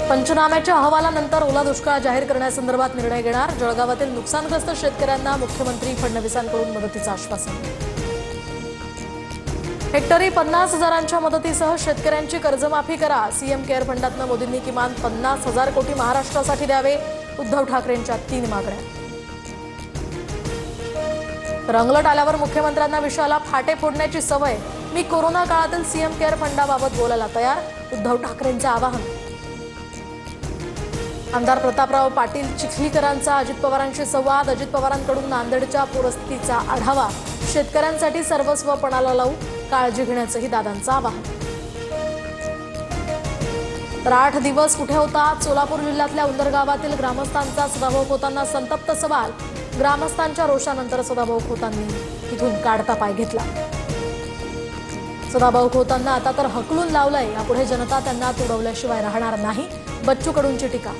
पंचनाम्याच्या अहवालानंतर ओला दुष्काळ जाहीर करण्यासंदर्भात निर्णय घेणार। जळगावातील नुकसानग्रस्त शेतकऱ्यांना मुख्यमंत्री फडणवीसांकडून मदतीचं आश्वासन। हेक्टरी 50,000च्या मदतीसह शेतकऱ्यांची कर्जमाफी करा। सीएम केअर फंडातून मोदींनी किमान 50,000 कोटी महाराष्ट्रासाठी द्यावे। उद्धव ठाकरेंच्या 3 मागण्या। रंगलट आल्यावर मुख्यमंत्र्यांना विषयाला फाटे फोडण्याची सवय। मी कोरोना काळातील सीएम केअर फंडाबाबत बोलायला तयार। उद्धव ठाकरेंचं आवाहन। आमदार प्रतापराव पाटील चिखलीकरांचा अजित पवारांशी संवाद। अजित पवारांकडून नांदेडच्या पूरस्थितीचा आढावा। शेतकऱ्यांसाठी सर्वस्व पणाला लावू, काळजी घेण्याचंही दादांचं आवाहन। तर 8 दिवस कुठे होता? सोलापूर जिल्ह्यातल्या उंदर गावातील ग्रामस्थांचा सदाभाऊ खोतांना संतप्त सवाल। ग्रामस्थांच्या रोषानंतर सदाभाऊ खोतांनी इथून काढता पाय घेतला। सदाभाऊ खोतांना आता तर हकलून लावलंय। यापुढे जनता त्यांना तुडवल्याशिवाय राहणार नाही। बच्चू कडूंची टीका।